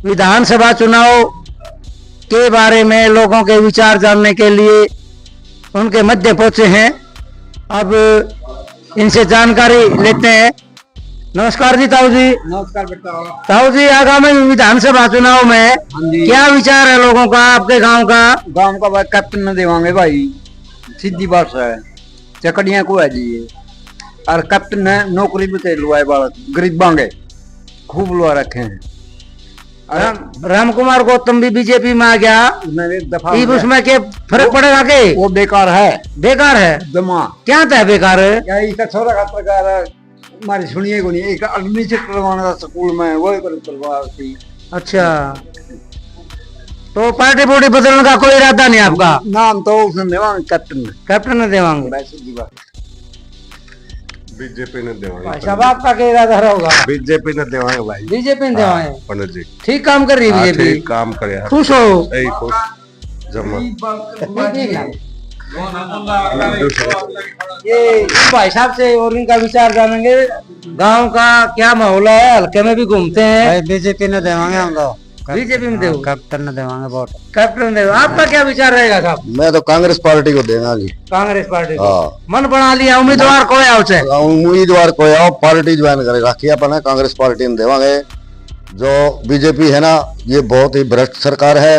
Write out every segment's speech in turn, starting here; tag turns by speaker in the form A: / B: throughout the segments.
A: विधानसभा चुनाव के बारे में लोगों के विचार जानने के लिए उनके मध्य पहुंचे हैं। अब इनसे जानकारी लेते हैं। नमस्कार जी ताऊ जी।
B: नमस्कार बेटा।
A: ताऊ जी, आगामी विधानसभा चुनाव में क्या विचार है लोगों का, आपके गांव का?
B: गांव का भाई कैप्टन न देवांगे भाई, सीधी बात है। चकड़िया को है जी ये, और कैप्टन है नौकरी भी तेल हुआ है, बालक गरीब बांगे खूब लुआ रखे हैं।
A: राम कुमार गौतम भी बीजेपी में आ गया, उसमें क्या फर्क पड़ेगा के?
B: वो बेकार है,
A: बेकार है
B: जमा।
A: क्या था बेकार है?
B: क्या इसका छोरा खातर हमारी सुनिए को नहीं, एक एडमिशन करवाना था स्कूल में, वो करवा थी।
A: अच्छा, तो पार्टी पोटी बदलने का कोई इरादा नहीं आपका?
B: नाम तो उसने देवांगे, कैप्टन
A: ने देवांगे।
C: बीजेपी ने देवांगे।
A: साहब, आपका क्या इरादा होगा?
C: बीजेपी ने देवांगे भाई।
A: बीजेपी ने देवांगे।
C: पंडित जी
A: ठीक काम कर रही है बीजेपी।
C: ठीक काम करे,
A: खुश हो?
C: सही खुश जमा।
A: ये भाई साहब से और इनका विचार जानेंगे। गांव का क्या माहौल है? हल्के में भी घूमते हैं।
B: बीजेपी ने देवांगे हम लोग,
A: बीजेपी में देव,
B: कैप्टन ने देवांगे वोट।
A: कैप्टन देव। आपका क्या विचार रहेगा साहब?
D: मैं तो कांग्रेस पार्टी को देना जी।
A: कांग्रेस पार्टी को
D: हाँ।
A: मन बना लिया। उम्मीदवार को
D: उम्मीदवार को आओ, पार्टी ज्वाइन करे राखी अपन कांग्रेस पार्टी में देवांगे। जो बीजेपी है ना, ये बहुत ही भ्रष्ट सरकार है।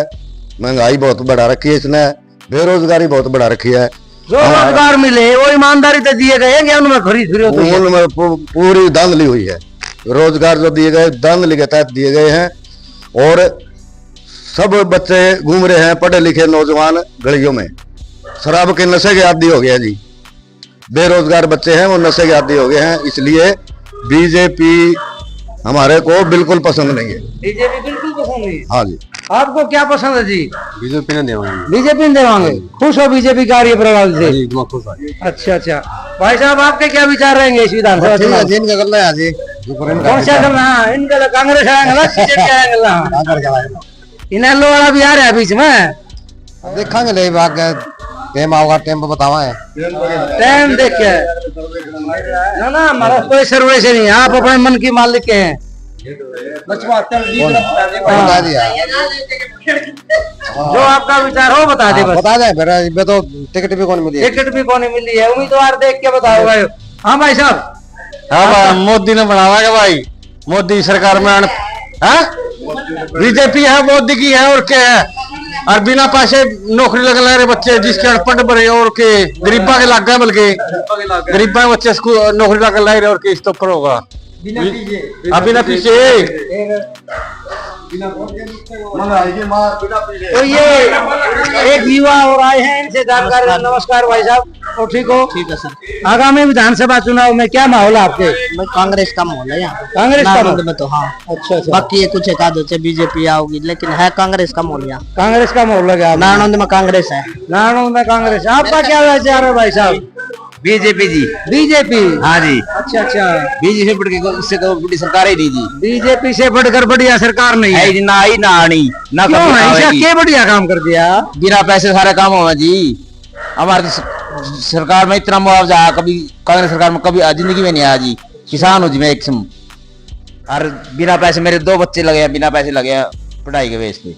D: महंगाई बहुत बढ़ा रखी है इसने, बेरोजगारी बहुत बढ़ा रखी है।
A: जो रोजगार मिले वो ईमानदारी से दिए गए हैं, उनमें खरीद
D: उनमें पूरी धांधली हुई है। रोजगार जो दिए गए धांधली के तहत दिए गए हैं, और सब बच्चे घूम रहे हैं, पढ़े लिखे नौजवान गलियों में शराब के नशे के आदी हो गए हैं जी। बेरोजगार बच्चे हैं, वो नशे के आदी हो गए हैं। इसलिए बीजेपी हमारे को बिल्कुल पसंद नहीं है।
A: बीजेपी बिल्कुल पसंद नहीं है।
D: हाँ जी।
A: आपको क्या पसंद है जी?
D: बीजेपी ने देवांगे।
A: बीजेपी ने देवांगे। खुश हो बीजेपी कार्य प्रणाली से?
D: खुश है।
A: अच्छा अच्छा। भाई साहब, आपके क्या विचार रहेंगे इस विधानसभा चुनाव?
D: जिनका कर रहा है जी,
A: कौन सा करना? इनका कांग्रेस आएंगे, बीजेपी आएंगे। इनेलो वाला भी आ रहा है बीच में,
D: देखेंगे ले टाइम आओगा, टाइम बतावा है।
A: टाइम देख के ना ना, हमारा कोई सर्वे से नहीं, आप अपने मन की मालिक के हैं। जो आपका विचार हो बता दे,
D: बता दे। फिर तो टिकट भी कौन मिली है?
A: टिकट भी कौन मिली है? उम्मीदवार देख के बताओ भाई। हाँ भाई साहब।
D: हाँ, मोदी ने बनावा है भाई। मोदी सरकार में बीजेपी है, मोदी की है, और क्या है? और बिना पैसे नौकरी लग रहे बच्चे, जिसके अनपढ़ बड़े और के गरीबा के लग गए, बल्कि गरीबा के बच्चे नौकरी लग रहे और के इस तो ऊपर होगा बिना पीछे।
A: तो ये एक युवा और आए हैं, इनसे जानकारी। नमस्कार भाई साहब, तो ठीक हो?
E: ठीक है सर।
A: आगामी विधानसभा चुनाव में क्या माहौल है आपके?
E: कांग्रेस का माहौल है यहाँ।
A: कांग्रेस का माहौल
E: में तो हाँ।
A: अच्छा अच्छा।
E: बाकी ये कुछ एक आध बीजेपी आओगी, लेकिन है कांग्रेस का माहौल यहाँ।
A: कांग्रेस का माहौल लगा।
E: नारायण में कांग्रेस है।
A: नारायण में कांग्रेस। आपका क्या विचार है भाई साहब?
F: बीजेपी जी।
A: बीजेपी?
F: हाँ जी।
A: अच्छा अच्छा।
F: बीजेपी से बढ़कर इससे बड़ी सरकार ही नहीं जी।
A: बीजेपी से बढ़कर बढ़िया सरकार नहीं है
F: जी, ना आई ना आनी ना।
A: क्यों है? क्या बढ़िया काम कर दिया?
F: बिना पैसे सारे काम हुआ जी। हमारी सरकार में इतना मुआवजा कभी कांग्रेस सरकार में कभी जिंदगी में नहीं आया जी। किसान हूँ जी मैं एक सम, और बिना पैसे मेरे 2 बच्चे लगे हैं, बिना पैसे लगे पढ़ाई के बेस पे।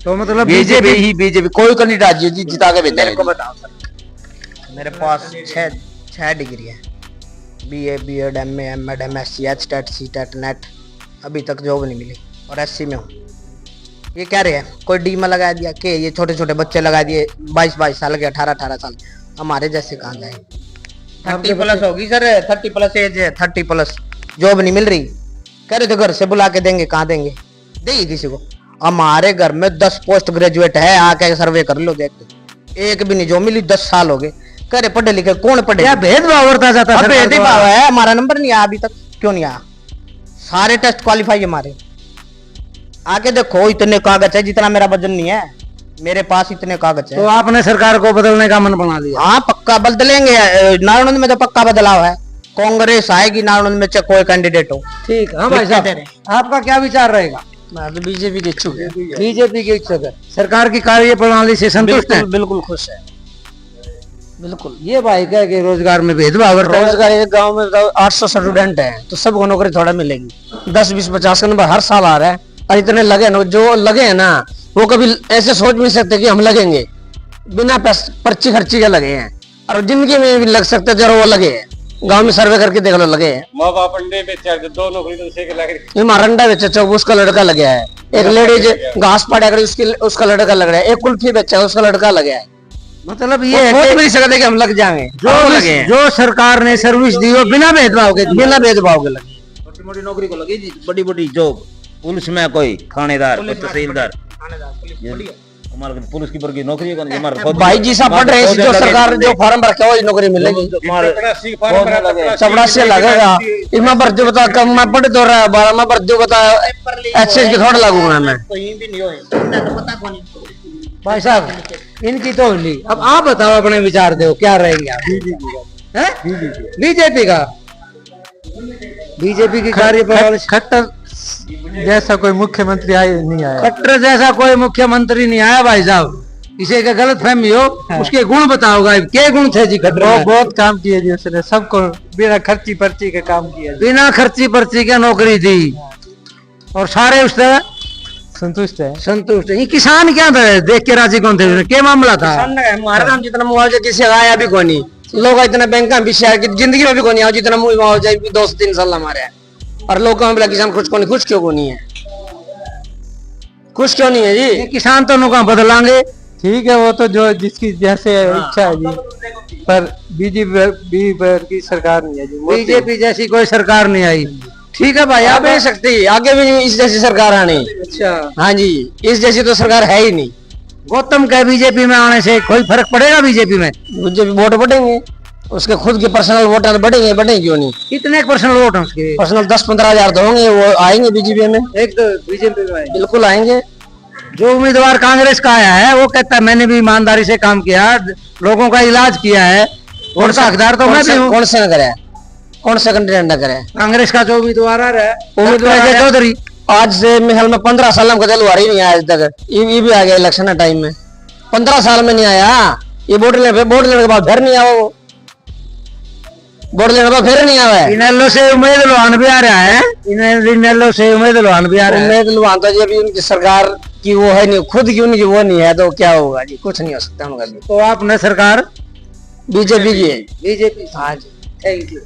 A: तो मतलब
F: बीजेपी ही बीजेपी, कोई कैंडिडेट जी जिता के बेहतर।
E: मेरे पास 6 डिग्री है। BA, BEd, MA, MAd, MSc, HTET, CTET, net. अभी तक जॉब नहीं मिली, और SC में हूँ। ये क्या रहे हैं? कोई डी में लगा दिया के, ये छोटे छोटे बच्चे लगा दिए 22 साल के, 18 साल। हमारे जैसे कहाँ जाए? 30+ होगी सर, 30+ एज है, 30+। जॉब नहीं मिल रही। कह रहे थे घर से बुला के देंगे, कहाँ देंगे? देगी किसी को? हमारे घर में 10 पोस्ट ग्रेजुएट है, आके सर्वे कर लो, देखते एक भी नहीं जो मिली। 10 साल हो गए। कह रहे पढ़े लिखे कौन पढ़े?
A: क्या भेदभाव बढ़ता जाता है?
E: भेदभाव है। हमारा नंबर नहीं आया अभी तक। क्यों नहीं आया? सारे टेस्ट क्वालिफाई हमारे। आके देखो, इतने कागज है जितना मेरा वजन नहीं है, मेरे पास इतने कागज है।
A: तो आपने सरकार को बदलने का मन बना लिया?
E: हाँ, पक्का बदलेंगे। नारायण में तो पक्का बदलाव है। कांग्रेस आएगी नारायण में, चाहे कोई कैंडिडेट हो।
A: ठीक। हाँ भाई साहब, आपका क्या विचार रहेगा?
E: मैं तो बीजेपी के इच्छुक है।
A: बीजेपी के इच्छुक है। सरकार की कार्य प्रणाली से संतुष्ट है?
E: बिल्कुल खुश है, बिल्कुल।
A: ये भाई कह के रोजगार में भेदभाव?
E: रोजगार एक गांव में 800 स्टूडेंट है, तो सबको नौकरी थोड़ा मिलेगी। 10, 20, 50 का नंबर हर साल आ रहा है, और इतने लगे ना, जो लगे हैं ना वो कभी ऐसे सोच भी नहीं सकते कि हम लगेंगे, बिना पर्ची खर्ची के लगे हैं। और जिंदगी में भी लग सकते जरा वो लगे हैं, गांव में सर्वे करके देख लो लगे हैं।
G: माँ बाप अंडे बेचे दो नौकरी तो उसे के लग रही।
E: ये मारंडा बेचा उसका लड़का लगा है, एक लेडीज घास पाड़ा कर उसका लड़का लग रहा है, एक कुल्फी बेचा उसका लड़का लगा है।
A: मतलब
E: ये
A: ये
E: सोच
A: है
E: भी नहीं सकते कि हम लग जाएंगे,
A: जो
E: लगे हैं
A: जो सरकार ने सर्विस दी वो बिना भेदभाव के दी।
E: बिना भेदभाव के लगे।
F: छोटी मोटी नौकरी को लगी जी, बड़ी बड़ी जॉब, पुलिस में कोई थानेदार, कोई तहसीलदार, हमारे पुलिस की वर्गी नौकरी है हमारे खुद
E: भाई जी साहब पढ़ रहे हैं, जो सरकार जो फॉर्म भर के वो नौकरी मिलेगी, चपड़ा से लगेगा। इसमें भर्ती बता कब मैं पढ़ तो रहा 12 में भर्ती बता एक्सेस के थोड़ा लगूंगा मैं।
A: भाई साहब इनकी तो ली, अब आप बताओ अपने विचार दो, क्या रहेंगे आप? बीजेपी का, बीजेपी की कार्यप्रणाली।
H: खट्टर जैसा कोई मुख्यमंत्री नहीं आया।
A: खट्टर जैसा कोई मुख्यमंत्री नहीं आया भाई साहब, इसे का गलत फहमी हो। उसके गुण बताओगा, क्या गुण थे जी खट्टर में?
H: बहुत काम किए जी उसने, सबको बिना खर्ची पर्ची के काम किया जी।
A: बिना खर्ची पर्ची के नौकरी दी और सारे उससे
H: संतुष्ट है।
A: संतुष्ट। ये किसान क्या था, देख के राजी कौन थे, क्या मामला था?
E: हमारे काम जितना मुआवजा किसी का आया भी कोई नहीं, लोग इतना बैंक का विषय की जिंदगी में भी कोई नहीं आया जितना मुआवजा 2 से 3 साल हमारे है। और लोग बोला किसान खुश कौन, खुश क्यों नहीं है, खुश क्यों नहीं है जी?
A: ये किसान तो नौका बदलांगे।
H: ठीक है, वो तो जो जिसकी जैसे इच्छा है जी, पर बीजेपी की सरकार नहीं है जी।
A: बीजेपी जैसी कोई सरकार नहीं आई। ठीक है भाई,
E: आप
A: आप
E: नहीं सकती, आगे भी इस जैसी सरकार आनी।
A: अच्छा
E: हाँ जी, इस जैसी तो सरकार है ही नहीं।
A: गौतम के बीजेपी में आने से कोई फर्क पड़ेगा बीजेपी में?
E: बीजेपी वोट बढ़ेंगे, उसके खुद के पर्सनल वोट बढ़ेंगे, बढ़ेंगे क्यों नहीं?
A: कितने पर्सनल वोट हैं उसके?
E: पर्सनल 10-15 हजार तो होंगे, वो आएंगे बीजेपी में,
A: एक तो बीजेपी में
E: बिल्कुल आएंगे।
A: जो उम्मीदवार कांग्रेस का आया है वो कहता है मैंने भी ईमानदारी से काम किया, लोगों का इलाज किया है, वोट का हकदार तो मैं भी हूँ।
E: कौन से न करे, कौन सा कैंडिडेट न करे?
A: कांग्रेस का जो उम्मीदवार आ रहा है
E: उम्मीदवार
A: डॉक्टर अजय चौधरी,
E: आज से महल में 15 साल में कदल ही नहीं आया आज तक। ये भी आ गया इलेक्शन टाइम में, 15 साल में नहीं आया। ये वोट लेने के बाद फिर नहीं आया, वो वोट लेने के बाद फिर नहीं आया।
A: इनेलो से उम्मीद लुहान भी आ रहा है, इनेलो से उम्मीद लुहान भी आ रहा है।
E: उम्मीद लुहान तो जी अभी उनकी सरकार की वो है नहीं, खुद की उनकी वो नहीं है, तो क्या होगा जी? कुछ नहीं हो सकता उनका।
A: तो आपने सरकार
E: बीजेपी की है।
A: बीजेपी।
E: हाँ जी।
A: Thank you.